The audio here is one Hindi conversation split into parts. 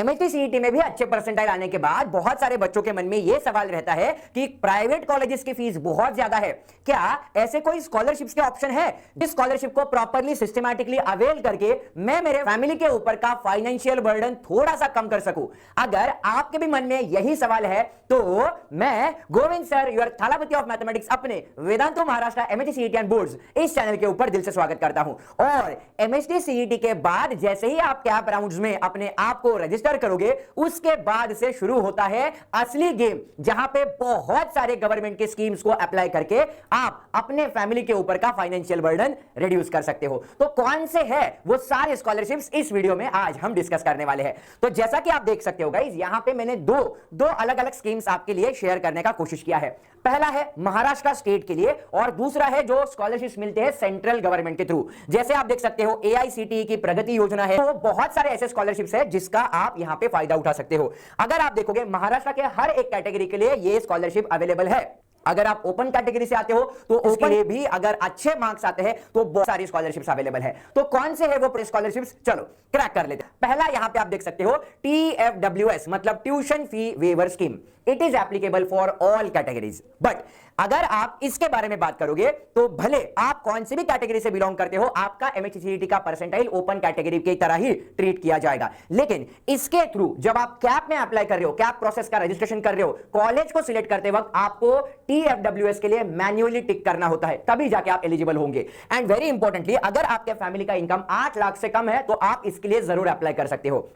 एमएचटी सीईटी में भी अच्छे परसेंटाइल आने के बाद बहुत सारे बच्चों के मन में यह सवाल रहता है कि प्राइवेट कॉलेजेस की फीस बहुत ज्यादा है, क्या ऐसे कोई स्कॉलरशिप्स के ऑप्शन है जिस स्कॉलरशिप को प्रॉपर्ली सिस्टमैटिकली अवेल करके मैं मेरे फैमिली के ऊपर का फाइनेंशियल बर्डन थोड़ा सा कम कर सकूं? अगर आपके भी मन में यही सवाल है तो मैं Govind sir, your Thalapathy of mathematics, अपने Vedantu Maharashtra MHT CET and boards इस चैनल के ऊपर दिल से स्वागत करता हूं। और एमएचटी सीईटी के बाद जैसे ही आप कैप राउंड्स में अपने आप को रजिस्टर करोगे, उसके बाद से शुरू होता है असली गेम, जहां पे बहुत सारे गवर्नमेंट के स्कीम्स को अप्लाई करके आप अपने फैमिली के ऊपर का फाइनेंशियल बर्डन रिड्यूस कर सकते हो। तो कौन से है वो सारे स्कॉलरशिप्स इस वीडियो में आज हम डिस्कस करने वाले हैं। तो जैसा कि आप देख सकते हो गाइस, यहां पे मैंने दो अलग अलग स्कीम्स आपके लिए शेयर करने का कोशिश किया है। पहला है महाराष्ट्र स्टेट के लिए और दूसरा है जो स्कॉलरशिप्स मिलते हैं सेंट्रल गवर्नमेंट के थ्रू। जैसे आप देख सकते हो एआईसीटीई की प्रगति योजना है, तो बहुत सारे ऐसे स्कॉलरशिप्स है जिसका आप यहां पे फायदा उठा सकते हो। अगर आप देखोगे महाराष्ट्र के हर एक कैटेगरी के लिए ये स्कॉलरशिप अवेलेबल है। अगर आप ओपन कैटेगरी से आते हो तो उसके लिए भी अगर अच्छे मार्क्स आते हैं तो बहुत सारी स्कॉलरशिप्स अवेलेबल है। तो कौन से है वो स्कॉलरशिप्स, चलो क्रैक कर लेते हैं। पहला यहां पे आप देख सकते हो TFWS मतलब tuition fee waiver scheme. It is applicable for all categories. But अगर आप इसके बारे में बात करोगे तो भले आप कौन सी भी कैटेगरी से बिलोंग करते हो, आपका एमएचटी सीईटी का परसेंटाइल ओपन कैटेगरी की तरह ही ट्रीट किया जाएगा। लेकिन इसके थ्रू जब आप कैप में अप्लाई कर रहे हो, कैप प्रोसेस का रजिस्ट्रेशन कर रहे हो, कॉलेज को सिलेक्ट करते वक्त आपको TFWS के लिए मैन्युअली टिक करना होता है, तभी जाके आप एलिजिबल होंगे। एंड वेरी इंपॉर्टेंटली, अगर आपके फैमिली का इनकम 8 लाख से कम है तो आप इसके लिए जरूर अप्लाई कर सकते हो।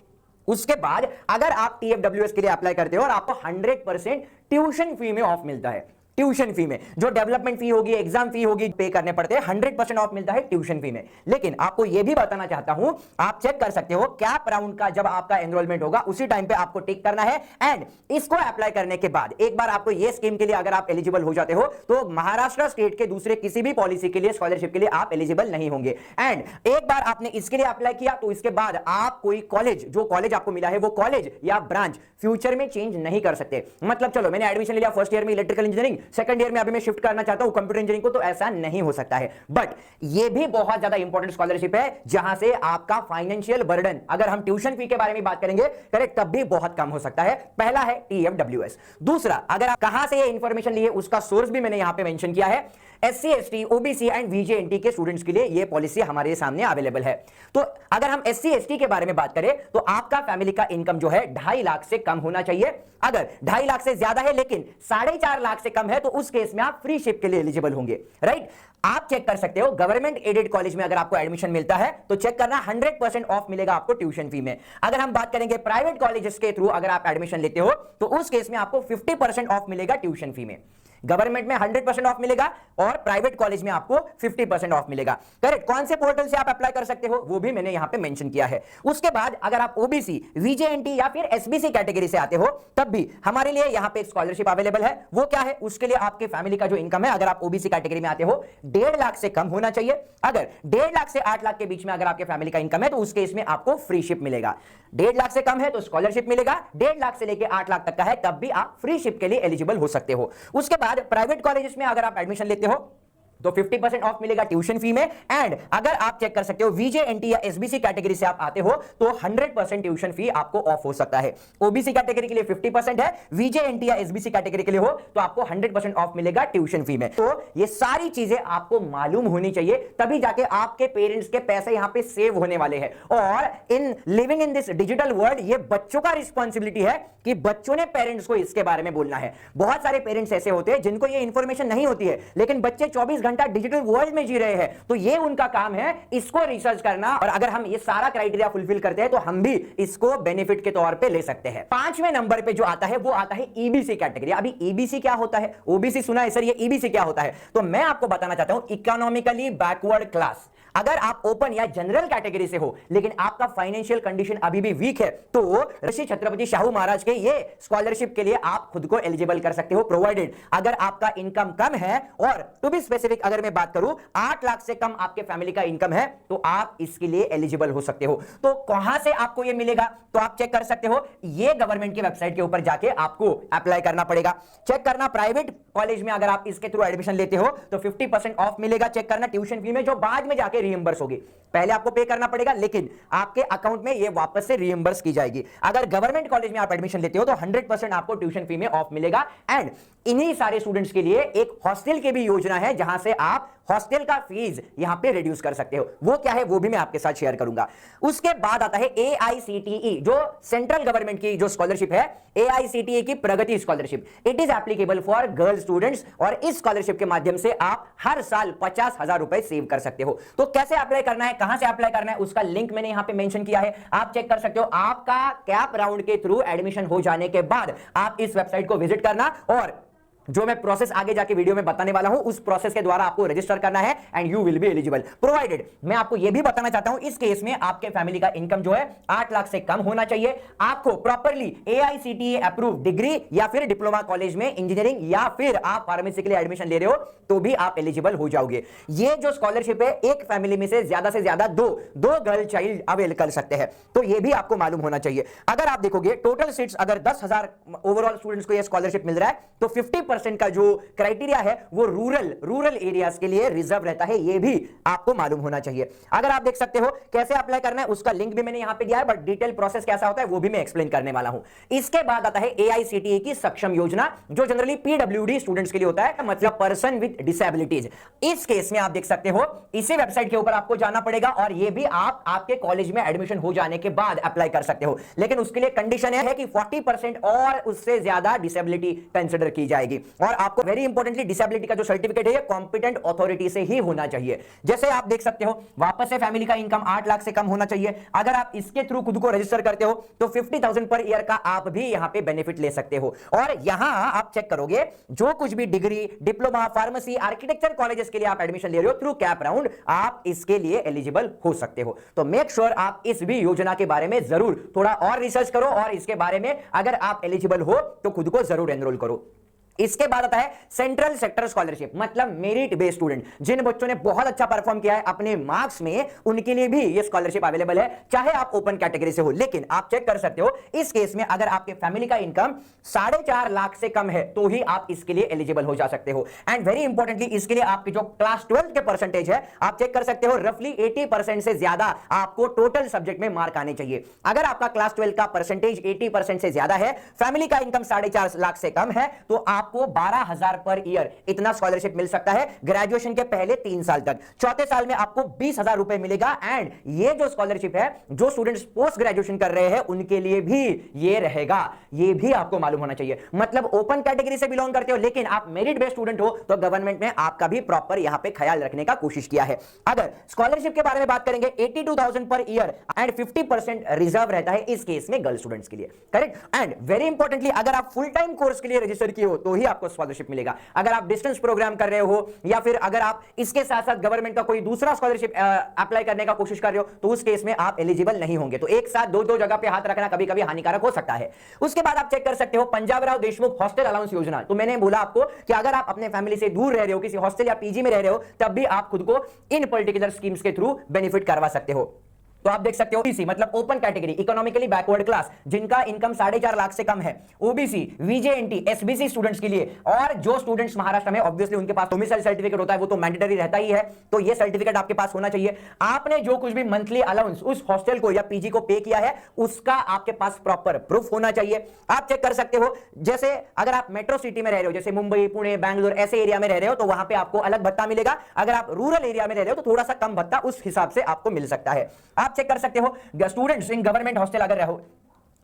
उसके बाद अगर आप TFWS के लिए अप्लाई करते हो और आपको 100% ट्यूशन फी में ऑफ मिलता है, ट्यूशन फी में जो डेवलपमेंट फी होगी, एग्जाम फी होगी, पे करने पड़ते हैं, 100% ऑफ मिलता है ट्यूशन फी में। लेकिन आपको यह भी बताना चाहता हूं, आप चेक कर सकते हो कैप राउंड का जब आपका एनरोलमेंट होगा उसी टाइम पे आपको टिक करना है। एंड इसको अप्लाई करने के बाद एक बार आपको ये स्कीम के लिए अगर आप एलिजिबल हो जाते हो तो महाराष्ट्र स्टेट के दूसरे किसी भी पॉलिसी के लिए, स्कॉलरशिप के लिए आप एलिजिबल नहीं होंगे। एंड एक बार आपने इसके लिए अप्लाई किया तो इसके बाद आप कोई कॉलेज, जो कॉलेज आपको मिला है वो कॉलेज या ब्रांच फ्यूचर में चेंज नहीं कर सकते। मतलब चलो मैंने एडमिशन लिया फर्स्ट ईयर में इलेक्ट्रिकल इंजीनियरिंग, सेकंड ईयर में अभी मैं शिफ्ट करना चाहता हूं कंप्यूटर इंजीनियरिंग को, तो ऐसा नहीं हो सकता है। बट ये भी बहुत ज्यादा इंपॉर्टेंट स्कॉलरशिप है जहां से आपका फाइनेंशियल बर्डन, अगर हम ट्यूशन फी के बारे में बात करेंगे करेक्ट, तब भी बहुत कम हो सकता है। पहला है TFWS। दूसरा, अगर आप कहां से ये इंफॉर्मेशन लिए उसका सोर्स भी मैंने यहां पे मेंशन किया है। SC ST OBC and VJNT के स्टूडेंट्स के लिए ये पॉलिसी हमारे सामने अवेलेबल है। तो अगर हम SC ST के बारे में बात करें तो आपका फैमिली का इनकम जो है 2.5 लाख से कम होना चाहिए। अगर 2.5 लाख से ज्यादा है लेकिन 4.5 लाख से कम है तो उस केस में आप फ्री शिप के लिए एलिजिबल होंगे। राइट, आप चेक कर सकते हो गवर्नमेंट एडेड कॉलेज में अगर आपको एडमिशन मिलता है तो चेक करना 100% ऑफ मिलेगा आपको ट्यूशन फी में। अगर हम बात करेंगे प्राइवेट कॉलेजेस के थ्रू अगर आप एडमिशन लेते हो तो उस केस में आपको 50% ऑफ मिलेगा ट्यूशन फी में। गवर्नमेंट में 100% ऑफ मिलेगा और प्राइवेट कॉलेज में आपको 50% ऑफ मिलेगा। करेक्ट, कौन से पोर्टल से आप अप्लाई कर सकते हो वो भी मैंने यहां पे मेंशन किया है। उसके बाद अगर आप ओबीसी, VJNT या फिर SBC कैटेगरी से आते हो तब भी हमारे लिए यहां पे स्कॉलरशिप अवेलेबल है। वो क्या है, उसके लिए आपके फैमिली का जो इनकम है, अगर आप ओबीसी कैटेगरी में आते हो 1.5 लाख से कम होना चाहिए। अगर 1.5 लाख से 8 लाख के बीच में अगर आपके फैमिली का इनकम है तो उस केस में आपको फ्री शिप मिलेगा। 1.5 लाख से कम है तो स्कॉलरशिप मिलेगा, 1.5 लाख से लेकर 8 लाख तक का है तब भी आप फ्री शिप के लिए एलिजिबल हो सकते हो। उसके बाद प्राइवेट कॉलेजेस में अगर आप एडमिशन लेते हो तो 50% ऑफ मिलेगा ट्यूशन फी में। एंड अगर आप चेक कर सकते हो VJNT या SBC कैटेगरी से आप आते हो तो 100% ट्यूशन फी आपको ऑफ हो सकता है। ओबीसी कैटेगरी के लिए 50% है, VJNT या SBC कैटेगरी के लिए हो तो आपको 100% ऑफ मिलेगा ट्यूशन फी में। तो ये सारी चीजें आपको मालूम होनी चाहिए, तभी जाके आपके पेरेंट्स के पैसे यहां पे सेव होने वाले हैं। और in living in this digital world ये बच्चों का रिस्पॉन्सिबिलिटी है कि बच्चों ने पेरेंट्स को इसके बारे में बोलना है। बहुत सारे पेरेंट्स ऐसे होते हैं जिनको ये इंफॉर्मेशन नहीं होती है, लेकिन बच्चे 24 घंटा डिजिटल वर्ल्ड में जी रहे हैं, तो ये उनका काम है इसको रिसर्च करना। और अगर हम ये सारा क्राइटेरिया फुलफिल करते हैं तो हम भी इसको बेनिफिट के तौर पे ले सकते हैं। 5वें नंबर पे जो आता है वो आता है EBC कैटेगरी। अभी EBC क्या होता है, OBC सुना है सर, ये EBC क्या होता है, तो मैं आपको बताना चाहता हूं इकोनॉमिकली बैकवर्ड क्लास। अगर आप ओपन या जनरल कैटेगरी से हो लेकिन आपका फाइनेंशियल कंडीशन अभी भी वीक है तो ऋषि छत्रपति शाहू महाराज के ये स्कॉलरशिप के लिए आप खुद को एलिजिबल कर सकते हो, प्रोवाइडेड अगर आपका इनकम कम है। और टू बी स्पेसिफिक अगर मैं बात करूं 8 लाख से कम आपके फैमिली का इनकम है तो आप इसके लिए एलिजिबल हो सकते हो। तो कहां से आपको ये मिलेगा, तो आप चेक कर सकते हो, ये गवर्नमेंट की वेबसाइट के ऊपर जाके आपको अप्लाई करना पड़ेगा। चेक करना प्राइवेट कॉलेज में अगर आप इसके थ्रू एडमिशन लेते हो तो 50% ऑफ मिलेगा। चेक करना ट्यूशन फी में जो बाद में जाके रीइंबर्स होगी। पहले आपको पे करना पड़ेगा, लेकिन आपके अकाउंट में ये वापस से रीइंबर्स की जाएगी। अगर गवर्नमेंट कॉलेज में आप एडमिशन लेते हो तो 100% आपको ट्यूशन फी में ऑफ मिलेगा। एंड इन्हीं सारे स्टूडेंट्स के लिए एक हॉस्टल की भी योजना है, जहां से आप हॉस्टल का फीस यहां पे रिड्यूस कर सकते हो। वो क्या है वो भी मैं आपके साथ शेयर करूंगा। उसके बाद आता है AICTE, जो सेंट्रल गवर्नमेंट की जो स्कॉलरशिप है, AICTE की Pragati scholarship. It is applicable for girl students, और इस स्कॉलरशिप के माध्यम से आप हर साल 50,000 रुपए सेव कर सकते हो। तो कैसे अप्लाई करना है, कहां से अप्लाई करना है, उसका लिंक मैंने यहां पे मेंशन किया है, आप चेक कर सकते हो। आपका कैप राउंड के थ्रू एडमिशन हो जाने के बाद आप इस वेबसाइट को विजिट करना, और जो मैं प्रोसेस आगे जाके वीडियो में बताने वाला हूं, उस प्रोसेस के द्वारा आपको रजिस्टर करना है and you will be eligible, provided. मैं आपको यह भी बताना चाहता हूं, इस केस में आपके फैमिली का इनकम जो है 8 लाख से कम होना चाहिए। आपको प्रॉपर्ली AICTE अप्रूव डिग्री या फिर डिप्लोमा कॉलेज में इंजीनियरिंग या फिर आप फार्मेसी के लिए एडमिशन ले रहे हो तो भी आप एलिजिबल हो जाओगे। ये जो स्कॉलरशिप है, एक फैमिली में से ज्यादा दो गर्ल चाइल्ड अवेल कर सकते हैं, तो यह भी आपको मालूम होना चाहिए। अगर आप देखोगे टोटल सीट्स, अगर 10,000 ओवरऑल स्टूडेंट्स को यह स्कॉलरशिप मिल रहा है, तो 50% का जो क्राइटेरिया है वो रूरल एरियाज के लिए रिजर्व रहता है, ये भी आपको मालूम होना चाहिए। अगर आप देख सकते हो कैसे अप्लाई करना है, उसका लिंक भी मैंने यहां पे दिया है, बट डिटेल प्रोसेस कैसा होता है वो भी मैं एक्सप्लेन करने वाला हूं। इसके बाद आता है AICTE की सक्षम योजना, जो जनरली PWD स्टूडेंट्स के लिए होता है, मतलब पर्सन विद डिसेबिलिटीज। इस केस में आप देख सकते हो, इसी वेबसाइट के ऊपर आपको जाना पड़ेगा, और ये भी आप आपके कॉलेज में एडमिशन हो जाने के बाद अप्लाई कर सकते हो। लेकिन उसके लिए कंडीशन है कि 40% और उससे ज्यादा डिसेबिलिटी कंसिडर की जाएगी, और आपको वेरी इंपॉर्टेंटली डिसेबिलिटी का जो सर्टिफिकेट है ये कॉम्पिटेंट अथॉरिटी से ही होना चाहिए। जैसे आप देख सकते हो, वापस से फैमिली का इनकम 8 लाख से कम होना चाहिए। अगर आप इसके थ्रू खुद को रजिस्टर करते हो तो 50,000 पर ईयर का आप भी यहां पे बेनिफिट ले सकते हो। और यहां आप चेक करोगे, जो कुछ भी degree, diploma, pharmacy, architecture colleges के लिए आप एडमिशन ले रहे हो थ्रू कैप राउंड, आप इसके लिए एलिजिबल हो सकते हो। तो मेक श्योर आप इस भी योजना के बारे में जरूर थोड़ा और रिसर्च करो, और इसके बारे में अगर आप एलिजिबल हो तो खुद को जरूर एनरोल करो। इसके बाद आता है सेंट्रल सेक्टर स्कॉलरशिप, मतलब मेरिट बेस्ड स्टूडेंट, जिन बच्चों ने बहुत अच्छा परफॉर्म किया है अपने मार्क्स में, उनके लिए भी ये स्कॉलरशिप अवेलेबल है, चाहे आप ओपन कैटेगरी से हो। लेकिन आप चेक कर सकते हो, इस केस में अगर आपके फैमिली का इनकम 4.5 लाख से कम है तो ही आप इसके लिए एलिजिबल हो जा सकते हो। एंड वेरी इंपॉर्टेंटली, इसके लिए आपकी जो क्लास 12 के परसेंटेज है, आप चेक कर सकते हो, रफली 80% से ज्यादा आपको टोटल सब्जेक्ट में मार्क आने चाहिए। अगर आपका क्लास 12 का परसेंटेज 80% से ज्यादा है, फैमिली का इनकम 4.5 लाख से कम है, तो आपको 12,000 पर ईयर इतना स्कॉलरशिप मिल सकता है ग्रेजुएशन के पहले 3 साल तक। चौथे साल में आपको 20,000 रुपए मिलेगा। एंड ये जो स्कॉलरशिप है, जो स्टूडेंट्स पोस्ट ग्रेजुएशन कर रहे हैं उनके लिए भी ये रहेगा, ये भी आपको मालूम होना चाहिए। मतलब ओपन कैटेगरी से बिलोंग करते हो लेकिन आप मेरिट बेस्ड स्टूडेंट हो, तो गवर्नमेंट ने आपका भी प्रॉपर यहां पे ख्याल रखने का कोशिश किया है। अगर स्कॉलरशिप के बारे में बात करेंगे, 82,000 पर ईयर एंड 50% रिजर्व रहता है इस केस में गर्ल स्टूडेंट्स के लिए, करेक्ट। एंड वेरी इंपॉर्टेंटली, अगर आप फुल टाइम कोर्स के लिए रजिस्टर किए हो तो ही आपको स्कॉलरशिप मिलेगा। अगर आप डिस्टेंस प्रोग्राम कर रहे हो, या फिर अगर आप इसके साथ साथ गवर्नमेंट का कोई दूसरा स्कॉलरशिप अप्लाई करने का कोशिश कर रहे हो, तो उस केस में आप एलिजिबल नहीं होंगे। तो एक साथ दो जगह पे हाथ रखना कभी कभी हानिकारक हो सकता है। उसके बाद आप चेक कर सकते हो पंजाब राव देशमुख हॉस्टल अलाउंस योजना। तो मैंने बोला आपको कि अगर आप अपने फैमिली से दूर रह रहे हो, किसी हॉस्टल या पीजी में रह रहे हो, तब भी आप खुद को इन पर्टिकुलर स्कीम्स के थ्रू बेनिफिट करवा सकते हो। तो आप देख सकते हो, ओबीसी मतलब open category, economically backward class, जिनका इनकम 4.5 लाख से कम है, ओबीसी, वीजेएनटी, एसबीसी स्टूडेंट्स के लिए, और जो स्टूडेंट्स महाराष्ट्र में, ऑब्वियसली उनके पास डोमिसाइल सर्टिफिकेट होता है, वो तो मैंडेटरी रहता ही है, तो ये सर्टिफिकेट आपके पास होना चाहिए। आपने जो कुछ भी मंथली अलाउंस उस हॉस्टल को या पीजी को पे किया है, उसका आपके पास प्रॉपर प्रूफ होना चाहिए। आप चेक कर सकते हो, जैसे अगर आप मेट्रो सिटी में रह रहे हो, जैसे मुंबई, पुणे, बैंगलोर ऐसे एरिया में रह रहे हो, तो वहां पे आपको अलग भत्ता मिलेगा। अगर आप रूरल एरिया में रह रहे हो तो थोड़ा सा कम भत्ता उस हिसाब से आपको मिल सकता है। आप चेक कर सकते हो, स्टूडेंट्स इन गवर्नमेंट हॉस्टल अगर रहो,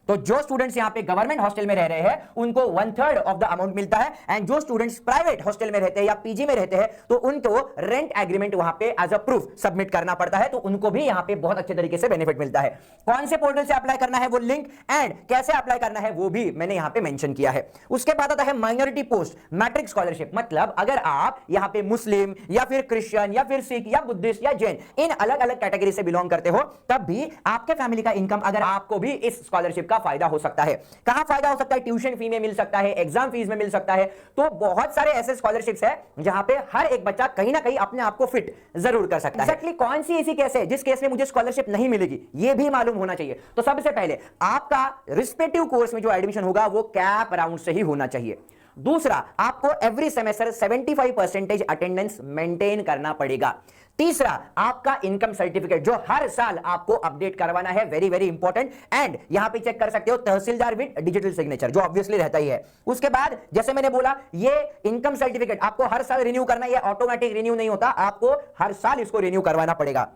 तो जो स्टूडेंट्स यहां पे गवर्नमेंट हॉस्टल में रह रहे हैं उनको 1/3 ऑफ द अमाउंट मिलता है। एंड जो स्टूडेंट्स प्राइवेट हॉस्टल में रहते हैं या पीजी में रहते हैं, तो उनको रेंट एग्रीमेंट वहां पे एज अ प्रूफ सबमिट करना पड़ता है, तो उनको भी यहां पे बहुत अच्छे तरीके से बेनिफिट मिलता है। कौन से पोर्टल से अप्लाई करना है वो लिंक एंड कैसे अप्लाई करना है वो भी मैंने यहां पे मेंशन किया है। उसके बाद आता है माइनॉरिटी पोस्ट मैट्रिक स्कॉलरशिप, मतलब अगर आप यहां पे मुस्लिम या फिर क्रिश्चियन या फिर सिख या बुद्धिस्ट या जैन इन अलग अलग कैटेगरी से बिलोंग करते हो, तब भी आपके फैमिली का इनकम, अगर आपको भी इस स्कॉलरशिप का फायदा हो सकता है। कहां फायदा हो सकता है? ट्यूशन फी में मिल सकता है, एग्जाम फीस में मिल सकता है। तो बहुत सारे ऐसे स्कॉलरशिप्स है जहां पे हर एक बच्चा कहीं ना कहीं अपने आप को फिट जरूर कर सकता है। एक्चुअली कौन सी ऐसी केस है जिस केस में मुझे स्कॉलरशिप नहीं मिलेगी, ये भी मालूम होना चाहिए। तो सबसे पहले आपका रिस्पेक्टिव कोर्स में जो एडमिशन होगा वो कैप राउंड से ही होना चाहिए। दूसरा, आपको एवरी सेमेस्टर 75% अटेंडेंस मेंटेन करना पड़ेगा। तीसरा, आपका इनकम सर्टिफिकेट जो हर साल आपको अपडेट करवाना है, वेरी वेरी इंपॉर्टेंट। एंड यहां पे चेक कर सकते हो तहसीलदार विद डिजिटल सिग्नेचर, जो ऑब्वियसली रहता ही है। उसके बाद जैसे मैंने बोला, ये इनकम सर्टिफिकेट आपको हर साल रिन्यू करना है, ये ऑटोमेटिक रिन्यू नहीं होता, आपको हर साल इसको रिन्यू करवाना पड़ेगा।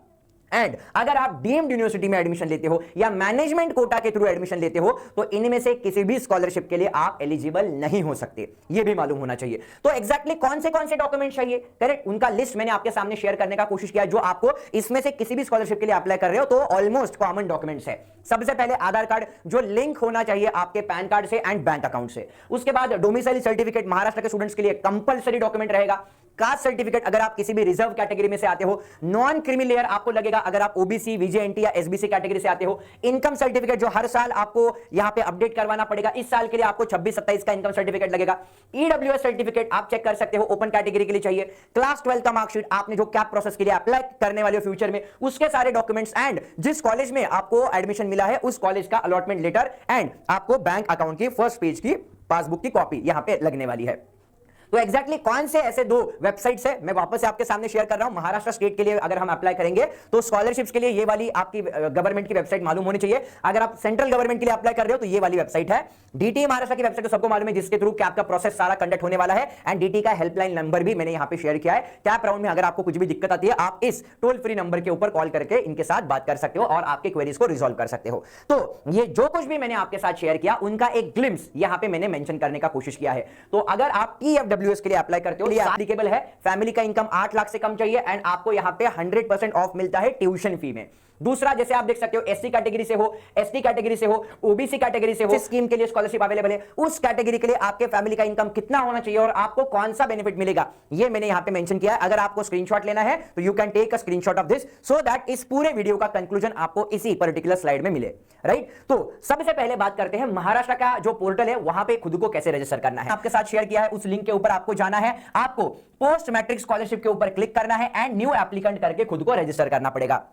एंड अगर आप डीम्ड यूनिवर्सिटी में एडमिशन लेते हो या मैनेजमेंट कोटा के थ्रू एडमिशन लेते हो, तो इनमें से किसी भी स्कॉलरशिप के लिए आप एलिजिबल नहीं हो सकते, यह भी मालूम होना चाहिए। तो एग्जैक्टली कौन से डॉक्यूमेंट चाहिए, करेक्ट, उनका लिस्ट मैंने आपके सामने शेयर करने का कोशिश किया, जो आपको इसमें से किसी भी स्कॉलरशिप के लिए अप्लाई कर रहे हो तो ऑलमोस्ट कॉमन डॉक्यूमेंट्स है। सबसे पहले आधार कार्ड, जो लिंक होना चाहिए आपके पैन कार्ड से एंड बैंक अकाउंट से। उसके बाद डोमिसाइल सर्टिफिकेट, महाराष्ट्र के स्टूडेंट्स के लिए कंपलसरी डॉक्यूमेंट रहेगा। कास्ट सर्टिफिकेट, अगर आप किसी भी रिजर्व कैटेगरी में से आते हो। नॉन क्रीमी लेयर आपको लगेगा अगर आप ओबीसी, वीजेएनटी या एसबीसी कैटेगरी से आते हो। इनकम सर्टिफिकेट जो हर साल आपको यहां पे अपडेट करवाना पड़ेगा, इस साल के लिए आपको 26-27 का इनकम सर्टिफिकेट लगेगा। ईडब्ल्यूएस सर्टिफिकेट आप चेक कर सकते हो, ओपन कैटेगरी के लिए चाहिए। क्लास 12 का मार्कशीट, आपने जो कैप प्रोसेस के लिए अप्लाई करने वाले हो फ्यूचर में, उसके सारे डॉक्यूमेंट्स एंड जिस कॉलेज में आपको एडमिशन मिला है उस कॉलेज का अलॉटमेंट लेटर एंड आपको बैंक अकाउंट की फर्स्ट पेज की पासबुक की कॉपी यहां पे लगने वाली है। तो एग्जैक्टली कौन से ऐसे दो वेबसाइट्स है, मैं वापस से आपके सामने शेयर कर रहा हूं। महाराष्ट्र स्टेट के लिए अगर हम अप्लाई करेंगे तो स्कॉलरशिप्स के लिए ये वाली आपकी गवर्नमेंट की वेबसाइट मालूम होनी चाहिए। अगर आप सेंट्रल गवर्नमेंट के लिए अप्लाई कर रहे हो तो ये वाली वेबसाइट है। डीटी महाराष्ट्र की वेबसाइट तो सबको मालूम है, जिसके थ्रू कैप का प्रोसेस सारा कंडक्ट होने वाला है। एंड डीटी का हेल्पलाइन नंबर भी मैंने यहां पे शेयर किया है। कैप राउंड में अगर आपको कुछ भी दिक्कत आती है, आप इस टोल फ्री नंबर के ऊपर कॉल करके इनके साथ बात कर सकते हो और आपके क्वेरीज को रिजॉल्व कर सकते हो। तो ये जो कुछ भी मैंने आपके साथ शेयर किया, उनका एक ग्लिम्स यहां पे मैंने मेंशन करने का कोशिश किया है। तो अगर आप टीएफडब्ल्यूएस के लिए अप्लाई करते हो, एप्लीकेबल है। फैमिली का इनकम 8 लाख से कम चाहिए एंड आपको यहां पे 100% ऑफ मिलता है ट्यूशन फी में। दूसरा, जैसे आप देख सकते हो, एससी कैटेगरी से हो, एसटी कैटेगरी से हो, ओबीसी कैटेगरी से हो, स्कीम के लिए स्कॉलरशिप अवेलेबल है। उस कैटेगरी के लिए आपके फैमिली का इनकम कितना होना चाहिए और आपको कौन सा बेनिफिट मिलेगा, ये मैंने यहां पे मेंशन किया है। अगर आपको स्क्रीनशॉट लेना है तो you can take a screenshot of this so that इस पूरे वीडियो का कंक्लूजन आपको इसी पर्टिकुलर स्लाइड में मिले, राइट। तो सबसे पहले बात करते हैं महाराष्ट्र का जो पोर्टल है वहां पे खुद को कैसे रजिस्टर करना है। आपके साथ शेयर किया है, उस लिंक के ऊपर आपको जाना है, आपको पोस्ट मैट्रिक स्कॉलरशिप के ऊपर क्लिक करना है एंड न्यू एप्लीकेंट करके खुद को रजिस्टर करना पड़ेगा।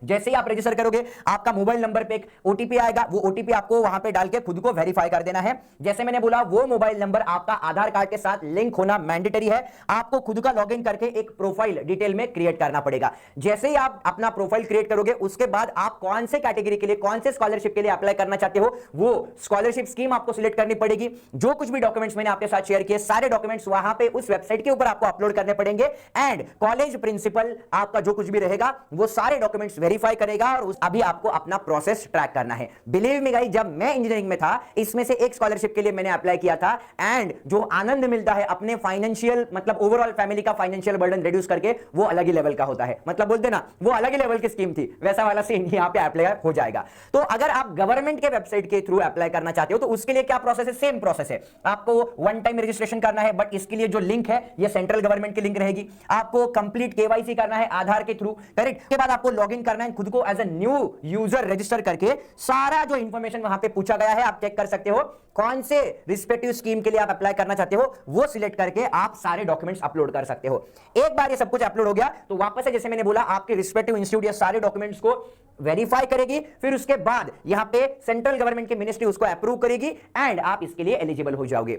जैसे ही आप रजिस्टर करोगे, आपका मोबाइल नंबर पे एक ओटीपी आएगा, वो ओटीपी आपको वहां पे डाल के खुद को वेरीफाई कर देना है। जैसे मैंने बोला, वो मोबाइल नंबर आपका आधार कार्ड के साथ लिंक होना मैंडेटरी है। आपको खुद का लॉगिन करके एक प्रोफाइल डिटेल में क्रिएट करना पड़ेगा। जैसे ही आप अपना प्रोफाइल क्रिएट करोगे, उसके बाद आप कौन से कैटेगरी के लिए, कौन से स्कॉलरशिप के लिए अप्लाई करना चाहते हो, वो स्कॉलरशिप स्कीम आपको सिलेक्ट करनी पड़ेगी। जो कुछ भी डॉक्यूमेंट्स मैंने आपके साथ शेयर किए, सारे डॉक्यूमेंट्स वहां पे उस वेबसाइट के ऊपर आपको अपलोड करने पड़ेंगे एंड कॉलेज प्रिंसिपल आपका जो कुछ भी रहेगा वो सारे डॉक्यूमेंट्स वेरीफाई करेगा और अभी आपको अपना प्रोसेस ट्रैक करना है। बिलीव मी गाइस, जब मैं इंजीनियरिंग में था, इसमें से एक स्कॉलरशिप के लिए मैंने अप्लाई किया था एंड जो आनंद मिलता है अपने फाइनेंशियल, मतलब ओवरऑल फैमिली का फाइनेंशियल बर्डन रिड्यूस करके, वो अलग ही लेवल का होता है। मतलब बोलते ना, वो अलग ही लेवल की स्कीम थी, वैसा वाला सीन यहां पे अप्लाई हो जाएगा। तो अगर आप गवर्नमेंट के वेबसाइट के थ्रू अप्लाई करना चाहते हो तो उसके लिए क्या प्रोसेस है? सेम प्रोसेस है। आपको वन टाइम रजिस्ट्रेशन करना है, बट इसके लिए जो लिंक है ये सेंट्रल गवर्नमेंट की लिंक रहेगी। आपको कंप्लीट केवाईसी करना है आधार के थ्रू, करेक्ट। के बाद आपको लॉगिन करना है, खुद को as a new user register करके सारा जो इंफॉर्मेशन वहां पे पूछा गया है आप चेक कर सकते हो। कौन से रिस्पेक्टिव स्कीम के लिए आप अप्लाई करना चाहते हो वो सिलेक्ट करके आप सारे डॉक्यूमेंट्स अपलोड कर सकते हो। एक बार ये सब कुछ अपलोड हो गया तो वापस से, जैसे मैंने बोला, आपके रिस्पेक्टिव इंस्टीट्यूट या सारे डॉक्यूमेंट्स को वेरीफाई करेगी। फिर उसके बाद यहां पे सेंट्रल गवर्नमेंट की मिनिस्ट्री उसको अप्रूव करेगी एंड आप इसके लिए एलिजिबल हो जाओगे।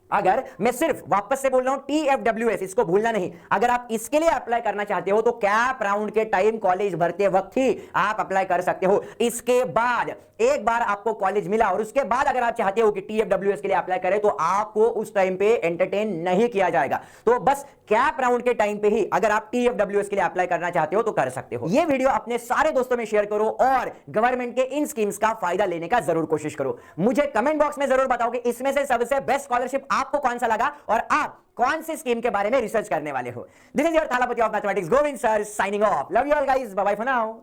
अगर मैं सिर्फ वापस से बोल रहा हूं, टीएफडब्ल्यूएस, इसको भूलना नहीं। अगर आप इसके लिए अप्लाई करना चाहते हो तो कैप राउंड के टाइम कॉलेज भरते वक्त ही आप अप्लाई कर सकते हो। इसके बाद एक बार आपको कॉलेज मिला और उसके बाद अगर आप चाहते हो कि टीएफडब्ल्यूएस के लिए अप्लाई करें तो आपको उस टाइम पे एंटरटेन नहीं किया जाएगा। तो बस कैप राउंड के टाइम पे ही अगर आप टीएफडब्ल्यूएस के लिए अप्लाई करना चाहते हो तो कर सकते हो। ये वीडियो अपने सारे दोस्तों में शेयर करो और गवर्नमेंट के इन स्कीम्स का फायदा लेने का जरूर कोशिश करो। मुझे कमेंट बॉक्स में जरूर बताओ कि इसमें से सबसे बेस्ट स्कॉलरशिप आपको कौन सा लगा और आप कौन सी स्कीम के बारे में रिसर्च करने वाले हो। This is your Thalapathy of mathematics, Govind sir, signing off. Love you all guys, bye bye for now.